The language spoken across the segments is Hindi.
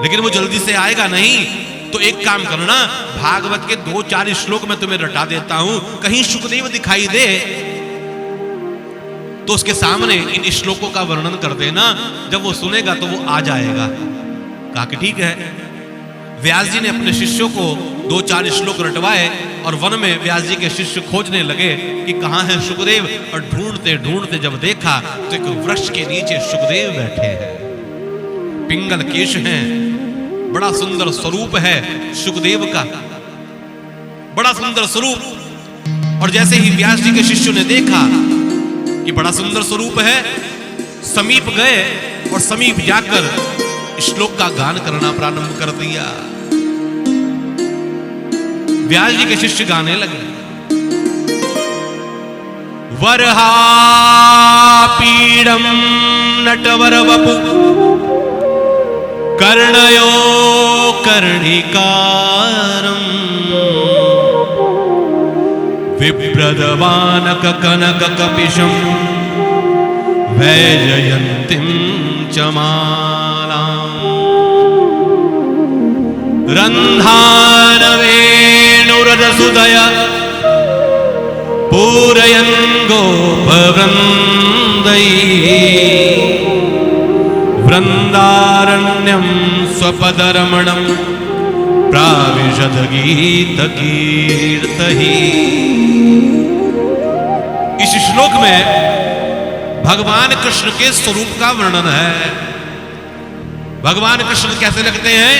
लेकिन वो जल्दी से आएगा नहीं। तो एक काम करना, भागवत के 2-4 श्लोक में तुम्हें रटा देता हूं, कहीं शुकदेव दिखाई दे तो उसके सामने इन श्लोकों का वर्णन कर देना। जब वो सुनेगा तो वो आ जाएगा। कहा कि ठीक है। व्यास जी ने अपने शिष्यों को 2-4 श्लोक रटवाए और वन में व्यास जी के शिष्य खोजने लगे कि कहां है सुखदेव। और ढूंढते ढूंढते जब देखा तो एक वृक्ष के नीचे सुखदेव बैठे हैं, पिंगल केश हैं, बड़ा सुंदर स्वरूप है सुखदेव का, बड़ा सुंदर स्वरूप। और जैसे ही व्यास जी के शिष्यों ने देखा कि बड़ा सुंदर स्वरूप है, समीप गए और समीप जाकर श्लोक का गान करना प्रारंभ कर दिया। व्यास जी के शिष्य गाने लगे। वरहा पीडम नटवर वपु कर्णयो कर्णिकारम विप्रदवानक कनक कपिशम वैजयंतीम चमालाम रंधानवेणुरसुदय पूरयन् गोपवृन्दै वृन्दारण्यं स्वपदरमणं प्राविशद गीतकीर्तहि। इस श्लोक में भगवान कृष्ण के स्वरूप का वर्णन है। भगवान कृष्ण कैसे लगते हैं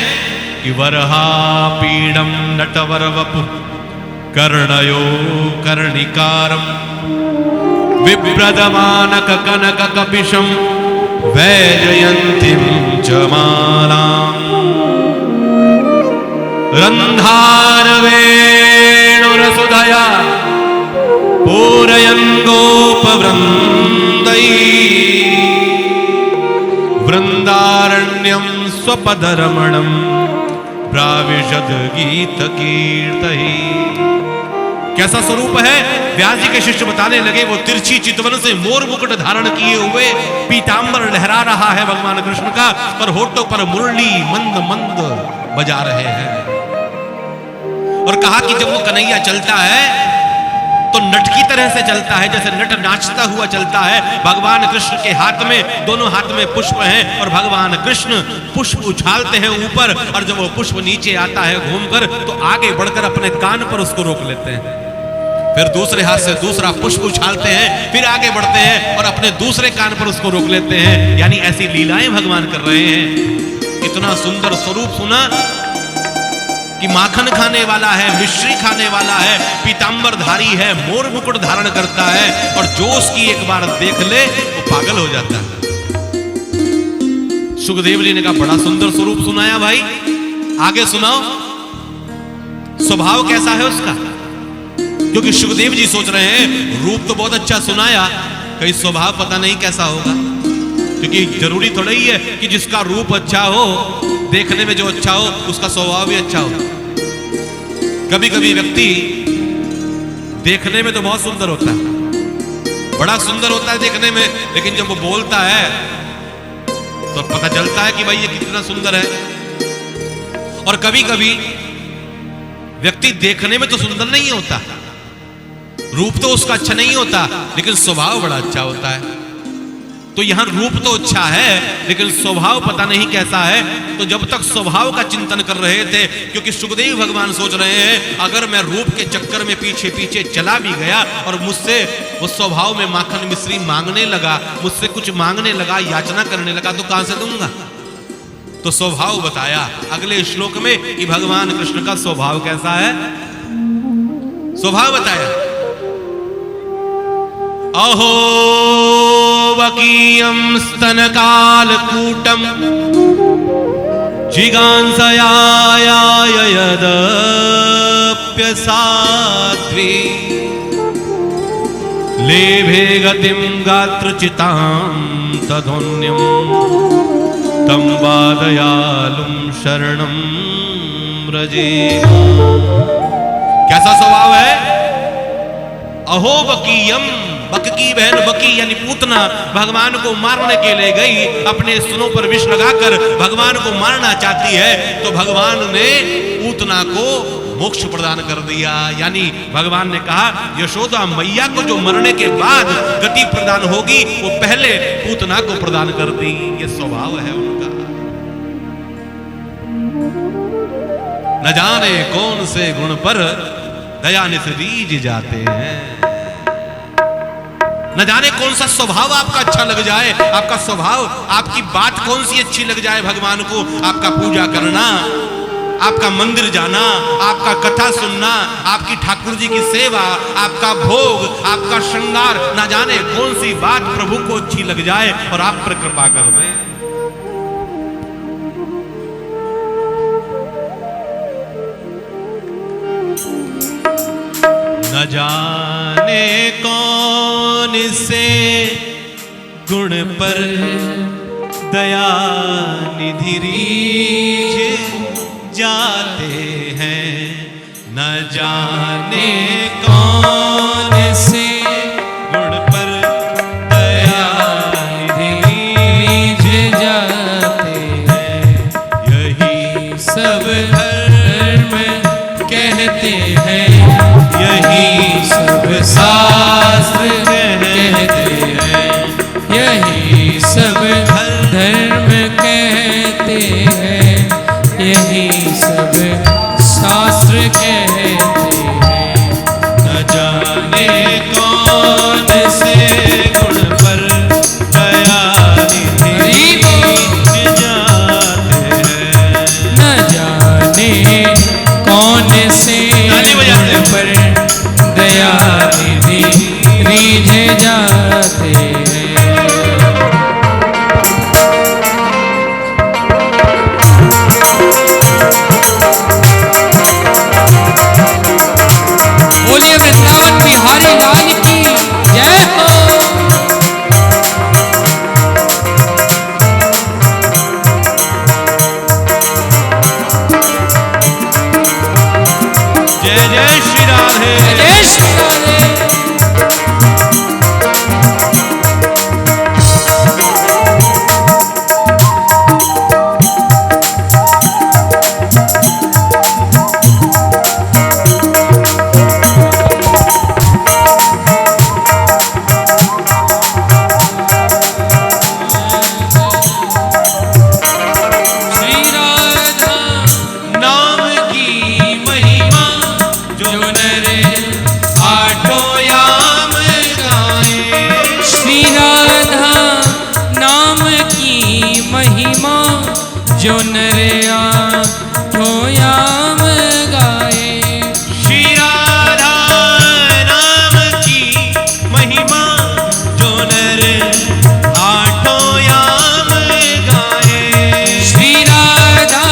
कि वरहा पीडम नटवर वपु कर्णयो कर्णिकारम विप्रदमानक कनक कपिशम वैजयंतीम चमालाम रंधारवेणुरसुदया पूरयन् गोपवृन्दै वृन्दारण्यं स्वपदरमणं प्राविशद गीतकीर्तहि। कैसा स्वरूप है? व्यास जी के शिष्य बताने लगे, वो तिरछी चितवन से मोर मुकुट धारण किए हुए पीतांबर लहरा रहा है भगवान कृष्ण का, पर होठों पर मुरली मंद मंद बजा रहे हैं। और कहा कि जब वो कन्हैया चलता है तो नट की तरह से चलता है, जैसे नट नाचता हुआ चलता है। भगवान कृष्ण के हाथ में, दोनों हाथ में पुष्प हैं और भगवान कृष्ण पुष्प उछालते हैं ऊपर, और जब वो पुष्प नीचे आता है घूमकर तो आगे बढ़कर अपने कान पर उसको रोक लेते हैं, फिर दूसरे हाथ से दूसरा पुष्प उछालते हैं, फिर आगे बढ़ते हैं और अपने दूसरे कान पर उसको रोक लेते हैं। यानी ऐसी लीलाएं भगवान कर रहे हैं। इतना सुंदर स्वरूप सुना कि माखन खाने वाला है, मिश्री खाने वाला है, पीतांबर धारी है, मोर मुकुट धारण करता है, और जो उसकी एक बार देख ले वो पागल हो जाता है। सुखदेव जी ने कहा बड़ा सुंदर स्वरूप सुनाया भाई, आगे सुनाओ स्वभाव कैसा है उसका। क्योंकि सुखदेव जी सोच रहे हैं रूप तो बहुत अच्छा सुनाया, कहीं स्वभाव पता नहीं कैसा होगा। क्योंकि जरूरी थोड़ा ही है कि जिसका रूप अच्छा हो, देखने में जो अच्छा हो, उसका स्वभाव भी अच्छा हो। कभी कभी व्यक्ति देखने में तो बहुत सुंदर होता है, बड़ा सुंदर होता है देखने में, लेकिन जब वो बोलता है तो पता चलता है कि भाई ये कितना सुंदर है। और कभी कभी व्यक्ति देखने में तो सुंदर नहीं होता, रूप तो उसका अच्छा नहीं होता, लेकिन स्वभाव बड़ा अच्छा होता है। तो यहां रूप तो अच्छा है लेकिन स्वभाव पता नहीं कैसा है। तो जब तक स्वभाव का चिंतन कर रहे थे, क्योंकि सुखदेव भगवान सोच रहे हैं अगर मैं रूप के चक्कर में पीछे पीछे चला भी गया और मुझसे वो स्वभाव में माखन मिश्री मांगने लगा, मुझसे कुछ मांगने लगा, याचना करने लगा, तो कहां से दूंगा। तो स्वभाव बताया अगले श्लोक में कि भगवान कृष्ण का स्वभाव कैसा है, स्वभाव बताया। अहो वकीयं स्तनकालकूटं जिगांसयायदप्यसाध्वी लेभे गतिं गात्रचितां तदोन्यं तं वादयालुं शरणं व्रजे। कैसा स्वभाव है? अहो वकीयम, बकी बहन बकी यानी पूतना भगवान को मारने के लिए गई, अपने स्तनों पर विष लगाकर भगवान को मारना चाहती है, तो भगवान ने पूतना को मोक्ष प्रदान कर दिया। यानी भगवान ने कहा यशोदा मैया को जो मरने के बाद गति प्रदान होगी वो पहले पूतना को प्रदान कर दी। ये स्वभाव है उनका। न जाने कौन से गुण पर दया निस रीझ जाते हैं। न जाने कौन सा स्वभाव आपका अच्छा लग जाए, आपका स्वभाव, आपकी बात कौन सी अच्छी लग जाए भगवान को। आपका पूजा करना, आपका मंदिर जाना, आपका कथा सुनना, आपकी ठाकुर जी की सेवा, आपका भोग, आपका श्रृंगार, न जाने कौन सी बात प्रभु को अच्छी लग जाए और आप पर कृपा कर दें। न जाने कौन से गुण पर दया निधि रीझ जाते हैं। न जाने कौन से गुण पर दया निधि रीझ जाते हैं। यही सब धर्म कहते हैं, यही सब शास्त्र कहते हैं, यही सब धर्म कहते हैं, यही सब शास्त्र कहते हैं। न जाने कौन से गुण पर दया निधि जाते हैं। न जाने कौन से गुण पर दया निधि रीझ जाते हैं। बोलिए वृंदावन बिहारी लाल की जय हो। जय जय श्री राधे, जय श्री राधे। जो नरिया ठोयाम गाए। श्री राधा नाम की महिमा जो नर आठों याम गाए। श्री राधा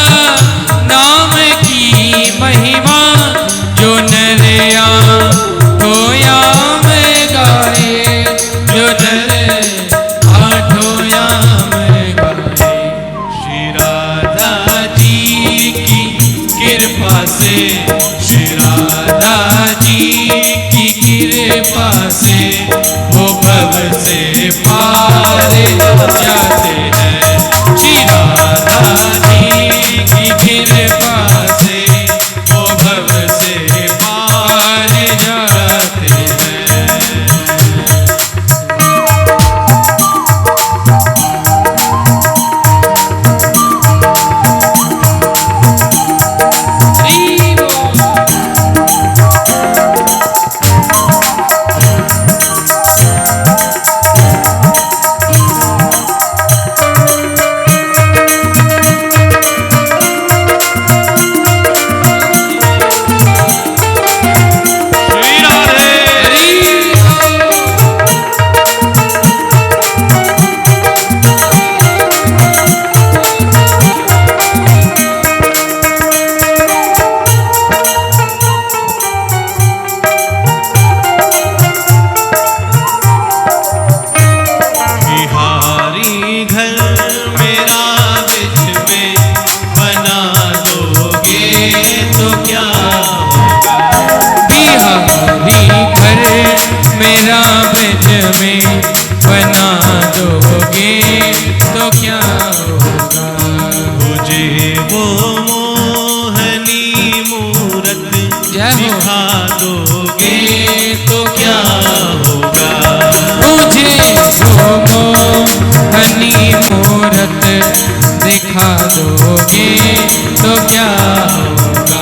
नाम की महिमा जो नरिया ठोयाम गाए। जो नर आठों याम गाए। कृपा से, श्री राधा जी की कृपा से वो भव से पार जाते हैं। श्री राधा जी की कृपा से वो भव से पार जाते हैं। दिखा दोगे तो क्या होगा।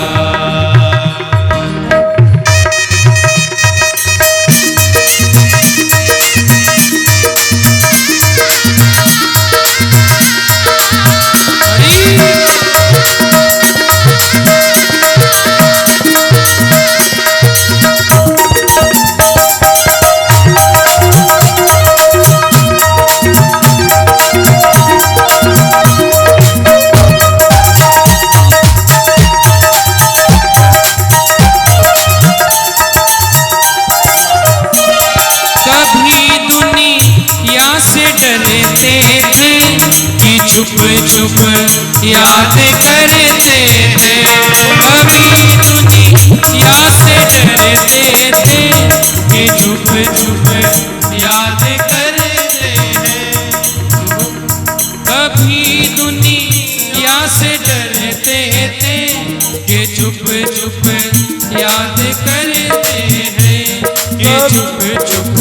छुप छुप याद करते थे, कभी दुनिया से डरते थे कि छुप छुप याद करते हैं। कभी दुनिया से डरते थे कि छुप छुप याद करते हैं, कि छुप छुप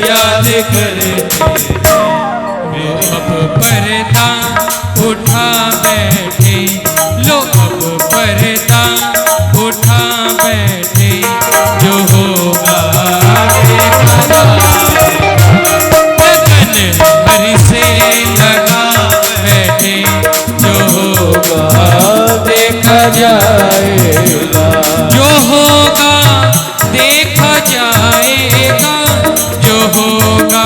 याद करते हैं। अब पर्दा उठा बैठे, लो अब पर्दा उठा बैठे, जो होगा देखा जाए। लगन भर से लगा बैठे, जो होगा देखा जाएगा। जो होगा देखा जाएगा, जो होगा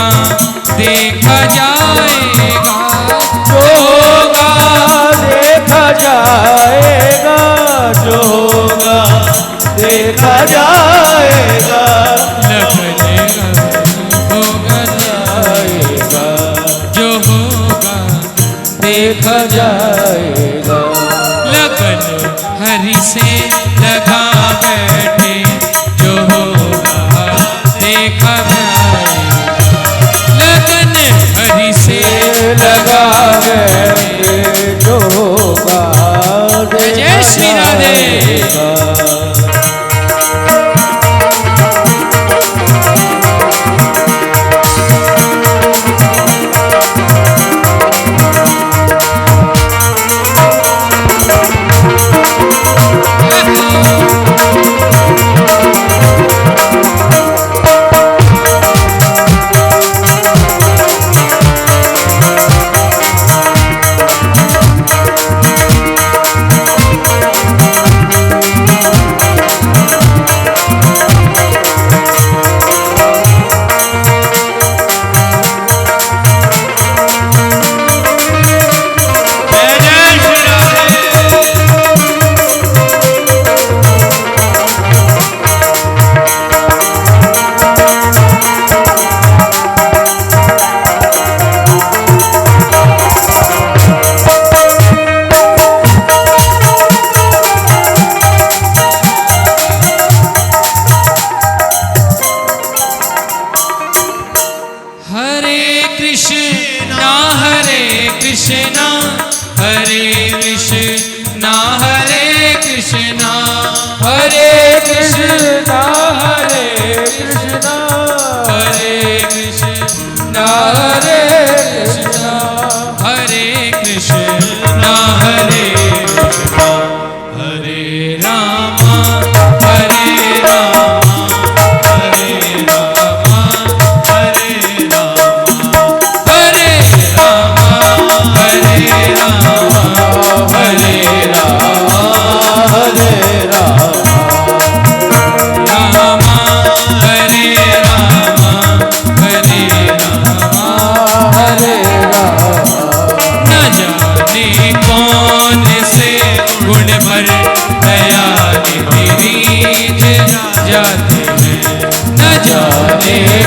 देखा जाएगा। जो होगा देखा जाएगा, जो होगा देखा जाएगा। लगन होगा जाएगा, जो होगा देखा जाएगा। लगन हरि से लगा बैठे, जो होगा देखा जाएगा। लगन हरि से लगा बैठे, जो होगा जय श्री राधे।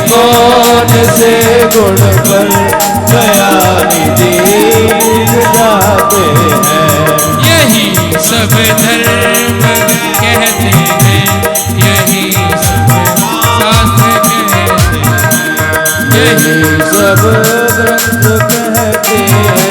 कौन से गुण पर दयानी दीन जाते हैं। यही सब धर्म कहते हैं, यही सब शास्त्र कहते हैं, यही सब ग्रंथ कहते हैं।